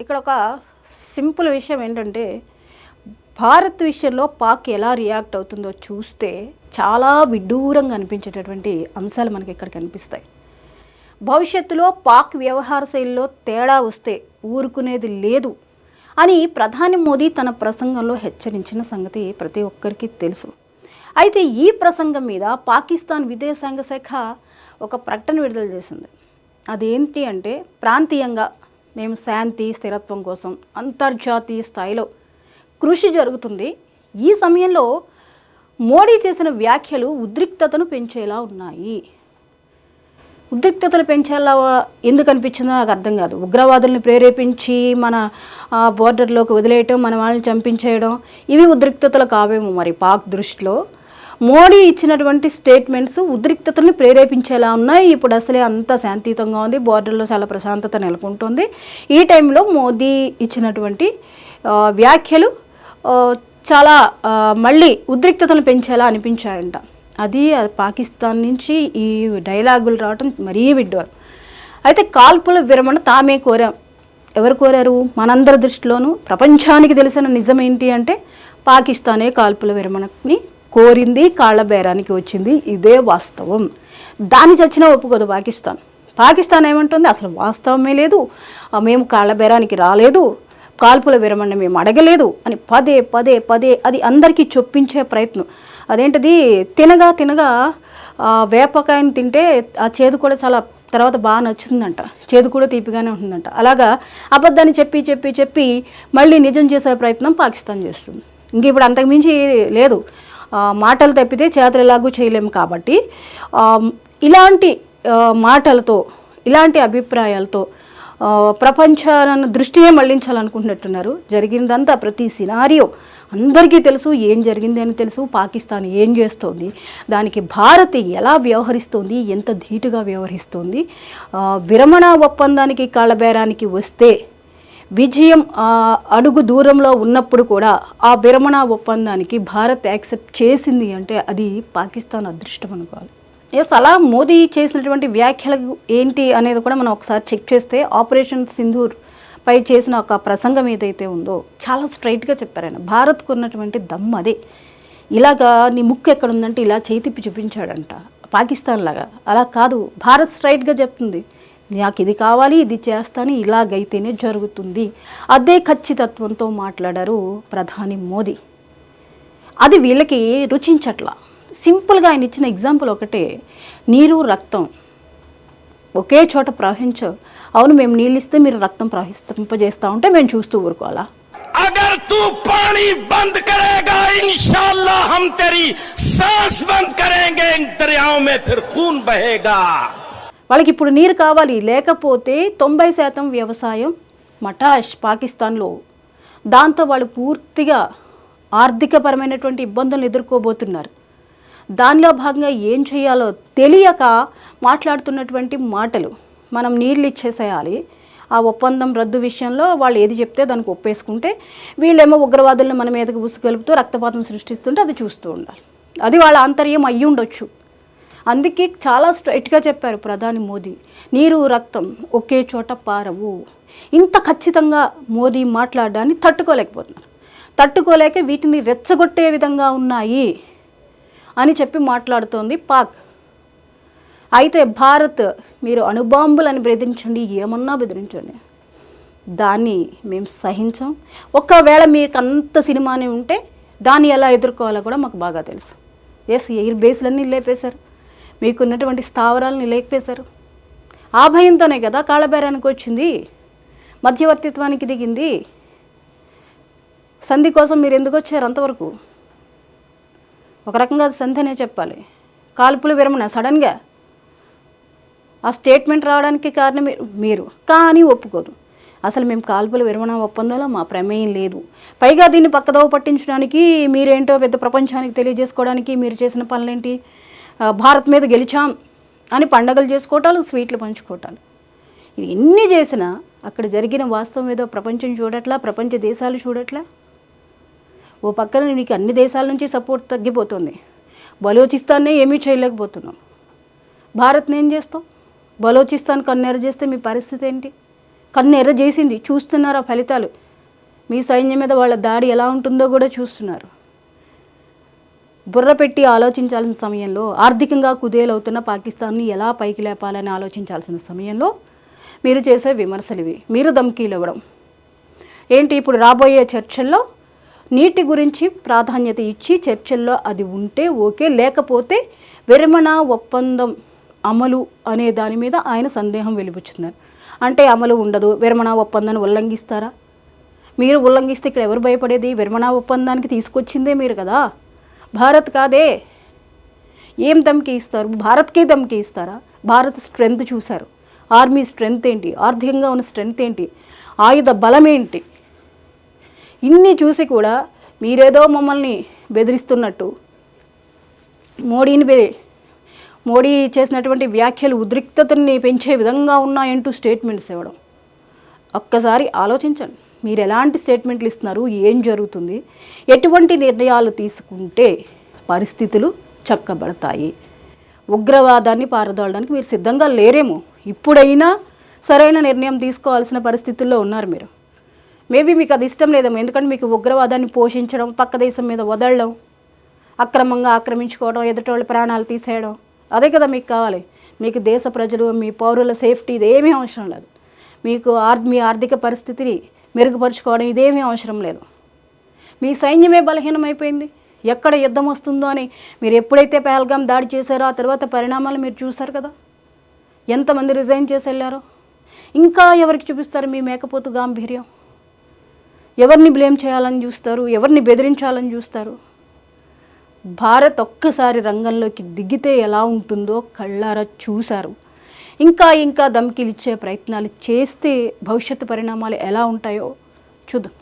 ఇక్కడ ఒక సింపుల్ విషయం ఏంటంటే భారత్ విషయంలో పాక్ ఎలా రియాక్ట్ అవుతుందో చూస్తే చాలా విడ్డూరంగా అనిపించేటటువంటి అంశాలు మనకి ఇక్కడ కనిపిస్తాయి. భవిష్యత్తులో పాక్ వ్యవహార శైలిలో తేడా వస్తే ఊరుకునేది లేదు అని ప్రధాని మోదీ తన ప్రసంగంలో హెచ్చరించిన సంగతి ప్రతి ఒక్కరికి తెలుసు. అయితే ఈ ప్రసంగం మీద పాకిస్తాన్ విదేశాంగ శాఖ ఒక ప్రకటన విడుదల చేసింది. అదేంటి అంటే ప్రాంతీయంగా మేము శాంతి స్థిరత్వం కోసం అంతర్జాతీయ స్థాయిలో కృషి జరుగుతుంది. ఈ సమయంలో మోడీ చేసిన వ్యాఖ్యలు ఉద్రిక్తతను పెంచేలా ఉన్నాయి. ఉద్రిక్తతలు పెంచేలా ఎందుకు అనిపించిందో నాకు అర్థం కాదు. ఉగ్రవాదుల్ని ప్రేరేపించి మన బోర్డర్లోకి వదిలేయటం, మన వాళ్ళని చంపించేయడం, ఇవి ఉద్రిక్తతలు కావేమో మరి పాక్ దృష్టిలో. మోడీ ఇచ్చినటువంటి స్టేట్మెంట్స్ ఉద్రిక్తతల్ని ప్రేరేపించేలా ఉన్నాయి. ఇప్పుడు అసలే అంత శాంతియుతంగా ఉంది, బోర్డర్లో చాలా ప్రశాంతత నెలకొంటుంది. ఈ టైంలో మోదీ ఇచ్చినటువంటి వ్యాఖ్యలు చాలా మళ్ళీ ఉద్రిక్తతను పెంచేలా అనిపించాయంట. అది పాకిస్తాన్ నుంచి ఈ డైలాగులు రావటం మరీ విడ్డూరం. అయితే కాల్పుల విరమణ తామే కోరాం. ఎవరు కోరారు? మనందరి దృష్టిలోనూ ప్రపంచానికి తెలిసిన నిజం ఏంటి అంటే పాకిస్తానే కాల్పుల విరమణని కోరింది, కాళ్ల బేరానికి వచ్చింది. ఇదే వాస్తవం. దాన్ని చచ్చినా ఒప్పుకోదు పాకిస్తాన్. పాకిస్తాన్ ఏమంటుంది? అసలు వాస్తవమే లేదు, మేము కాళ్ల బేరానికి రాలేదు, కాల్పుల విరమణ మేము అడగలేదు అని పదే పదే పదే అది అందరికీ చొప్పించే ప్రయత్నం. అదేంటిది, తినగా తినగా వేపకాయని తింటే ఆ చేదు కూడా చాలా తర్వాత బాగా నచ్చుతుందంట, చేదు కూడా తీపిగానే ఉంటుందంట. అలాగా అబద్ధాన్ని చెప్పి చెప్పి చెప్పి మళ్ళీ నిజం చేసే ప్రయత్నం పాకిస్తాన్ చేస్తుంది. ఇంక ఇప్పుడు అంతకుమించి లేదు, మాటలు తప్పితే చేతులు ఎలాగూ చేయలేము. కాబట్టి ఇలాంటి మాటలతో ఇలాంటి అభిప్రాయాలతో ప్రపంచాలను దృష్టినే మళ్లించాలనుకుంటున్నట్టున్నారు. జరిగిందంతా ప్రతి సినారియో అందరికీ తెలుసు, ఏం జరిగింది అని తెలుసు. పాకిస్తాన్ ఏం చేస్తోంది, దానికి భారత్ ఎలా వ్యవహరిస్తోంది, ఎంత ధీటుగా వ్యవహరిస్తోంది. విరమణ ఒప్పందానికి కాళ్ళబేరానికి వస్తే విజయం అడుగు దూరంలో ఉన్నప్పుడు కూడా ఆ విరమణ ఒప్పందానికి భారత్ యాక్సెప్ట్ చేసింది అంటే అది పాకిస్తాన్ అదృష్టం అనుకోవాలి. ఎస్, అలా మోదీ చేసినటువంటి వ్యాఖ్యలు ఏంటి అనేది కూడా మనం ఒకసారి చెక్ చేస్తే ఆపరేషన్ సింధూర్ పై చేసిన ఒక ప్రసంగం ఏదైతే ఉందో చాలా స్ట్రైట్గా చెప్పారు ఆయన. భారత్కు ఉన్నటువంటి దమ్ అదే. ఇలాగా నీ ముక్కు ఎక్కడ ఉందంటే ఇలా చేతిప్పి చూపించాడంట పాకిస్తాన్ లాగా. అలా కాదు, భారత్ స్ట్రైట్గా చెప్తుంది, నాకు ఇది కావాలి, ఇది చేస్తాను, ఇలాగైతేనే జరుగుతుంది. అదే ఖచ్చితత్వంతో మాట్లాడారు ప్రధాని మోదీ. అది వీళ్ళకి రుచించట్లా. సింపుల్గా ఆయన ఇచ్చిన ఎగ్జాంపుల్ ఒకటే, నీరు రక్తం ఒకే చోట ప్రవహించవు. అవును, మేము నీళ్ళు ఇస్తే మీరు రక్తం ప్రవహింపజేస్తూ ఉంటే మేము చూస్తూ ఊరుకోవాలా? అగర్ తూ పానీ బంద్ కరేగా ఇన్షాల్లా హమ్ తెరీ సాన్స్ బంద్ కరేంగే, దరియాओं में फिर खून बहेगा. వాళ్ళకి ఇప్పుడు నీరు కావాలి, లేకపోతే 90% వ్యవసాయం మటాష్ పాకిస్తాన్లో. దాంతో వాళ్ళు పూర్తిగా ఆర్థికపరమైనటువంటి ఇబ్బందులను ఎదుర్కోబోతున్నారు. దానిలో భాగంగా ఏం చేయాలో తెలియక మాట్లాడుతున్నటువంటి మాటలు. మనం నీళ్ళు ఇచ్చేసేయాలి, ఆ ఒప్పందం రద్దు విషయంలో వాళ్ళు ఏది చెప్తే దానికి ఒప్పేసుకుంటే, వీళ్ళేమో ఉగ్రవాదులను మన మీదకి ఉసుగలుపుతూ రక్తపాతం సృష్టిస్తుంటే అది చూస్తూ ఉండాలి. అది వాళ్ళ ఆంతర్యం అయ్యి ఉండొచ్చు. అందుకే చాలా స్ట్రైట్గా చెప్పారు ప్రధాని మోదీ, నీరు రక్తం ఒకే చోట పారవు. ఇంత ఖచ్చితంగా మోదీ మాట్లాడడాన్ని తట్టుకోలేకపోతున్నారు. తట్టుకోలేక వీటిని రెచ్చగొట్టే విధంగా ఉన్నాయి అని చెప్పి మాట్లాడుతోంది పాక్. అయితే భారత్, మీరు అణుబాంబులని బెదిరించండి, ఏమన్నా బెదిరించండి, దాన్ని మేము సహించాం. ఒకవేళ మీకు అంత సినిమానే ఉంటే దాన్ని ఎలా ఎదుర్కోవాలో కూడా మాకు బాగా తెలుసు. ఎస్, ఎయిర్ బేస్లన్నీ లేపేశారు, మీకున్నటువంటి స్థావరాలని లేపేశారు. ఆ భయంతోనే కదా కాళ్ళబేరానికి వచ్చింది, మధ్యవర్తిత్వానికి దిగింది. సంధి కోసం మీరు ఎందుకు వచ్చారు అంతవరకు? ఒక రకంగా అది సంధి అనే చెప్పాలి. కాల్పుల విరమణ సడన్గా ఆ స్టేట్మెంట్ రావడానికి కారణం మీరు, కానీ ఒప్పుకోదు. అసలు మేము కాల్పుల విరమణ ఒప్పందంలో మా ప్రమేయం లేదు. పైగా దీన్ని పక్కదోవ పట్టించడానికి మీరేంటో పెద్ద ప్రపంచానికి తెలియజేసుకోవడానికి మీరు చేసిన పనులేంటి? భారత్ మీద గెలిచాం అని పండగలు చేసుకోవటాలు, స్వీట్లు పంచుకోవటాలు. ఇవి ఎన్ని చేసినా అక్కడ జరిగిన వాస్తవం ఏదో ప్రపంచం చూడట్లా, ప్రపంచ దేశాలు చూడట్లా. ఓ పక్కన నీకు అన్ని దేశాల నుంచి సపోర్ట్ తగ్గిపోతుంది, బలోచిస్తాన్నే ఏమీ చేయలేకపోతున్నాం. భారత్ని ఏం చేస్తాం? బలోచిస్తాన్ కన్నెర చేస్తే మీ పరిస్థితి ఏంటి? కన్ను ఎర్ర చేసింది. చూస్తున్నారు ఆ ఫలితాలు. మీ సైన్యం మీద వాళ్ళ దాడి ఎలా ఉంటుందో కూడా చూస్తున్నారు. బుర్ర పెట్టి ఆలోచించాల్సిన సమయంలో, ఆర్థికంగా కుదేలవుతున్న పాకిస్తాన్ని ఎలా పైకి లేపాలని ఆలోచించాల్సిన సమయంలో మీరు చేసే విమర్శలు ఇవి. మీరు ధమ్కీలు ఇవ్వడం ఏంటి? ఇప్పుడు రాబోయే చర్చల్లో నీటి గురించి ప్రాధాన్యత ఇచ్చి చర్చల్లో అది ఉంటే ఓకే, లేకపోతే విరమణ ఒప్పందం అమలు అనే దాని మీద ఆయన సందేహం వెలిబుచ్చుతున్నారు. అంటే అమలు ఉండదు, విరమణ ఒప్పందాన్ని ఉల్లంఘిస్తారా? మీరు ఉల్లంఘిస్తే ఇక్కడ ఎవరు భయపడేది? విరమణ ఒప్పందానికి తీసుకొచ్చిందే మీరు కదా, భారత్ కాదే. ఏం ధమ్కి ఇస్తారు? భారత్కే ధమ్కి ఇస్తారా? భారత్ స్ట్రెంగ్త్ చూశారు. ఆర్మీ స్ట్రెంగ్త్ ఏంటి, ఆర్థికంగా ఉన్న స్ట్రెంగ్త్ ఏంటి, ఆయుధ బలం ఏంటి, ఇన్ని చూసి కూడా మీరేదో మమ్మల్ని బెదిరిస్తున్నట్టు మోడీ చేసినటువంటి వ్యాఖ్యలు ఉద్రిక్తతని పెంచే విధంగా ఉన్నాయంటూ స్టేట్మెంట్స్ ఇవ్వడం. ఒక్కసారి ఆలోచించండి, మీరు ఎలాంటి స్టేట్మెంట్లు ఇస్తున్నారు, ఏం జరుగుతుంది, ఎటువంటి నిర్ణయాలు తీసుకుంటే పరిస్థితులు చక్కబడతాయి. ఉగ్రవాదాన్ని పారదోలడానికి మీరు సిద్ధంగా లేరేమో. ఇప్పుడైనా సరైన నిర్ణయం తీసుకోవాల్సిన పరిస్థితుల్లో ఉన్నారు మీరు. మేబీ మీకు అది ఇష్టం లేదేమో, ఎందుకంటే మీకు ఉగ్రవాదాన్ని పోషించడం, పక్క దేశం మీద వదలడం, అక్రమంగా ఆక్రమించుకోవడం, ఎదుటోళ్ళ ప్రాణాలు తీసేయడం, అదే కదా మీకు కావాలి. మీకు దేశ ప్రజలు, మీ పౌరుల సేఫ్టీ ఇదేమీ అవసరం లేదు. మీకు మీ ఆర్థిక పరిస్థితిని మెరుగుపరుచుకోవడం ఇదేమీ అవసరం లేదు. మీ సైన్యమే బలహీనమైపోయింది. ఎక్కడ యుద్ధం వస్తుందో అని మీరు ఎప్పుడైతే పహల్గాం దాడి చేశారో ఆ తర్వాత పరిణామాలు మీరు చూశారు కదా, ఎంతమంది రిజైన్ చేసి వెళ్ళారో. ఇంకా ఎవరికి చూపిస్తారు మీ మేకపోతు గాంభీర్యం? ఎవరిని బ్లేమ్ చేయాలని చూస్తారు, ఎవరిని బెదిరించాలని చూస్తారు? భారత్ ఒక్కసారి రంగంలోకి దిగితే ఎలా ఉంటుందో కళ్ళారా చూశారు. ఇంకా ధమ్కీలు ఇచ్చే ప్రయత్నాలు చేస్తే భవిష్యత్తు పరిణామాలు ఎలా ఉంటాయో చూద్దాం.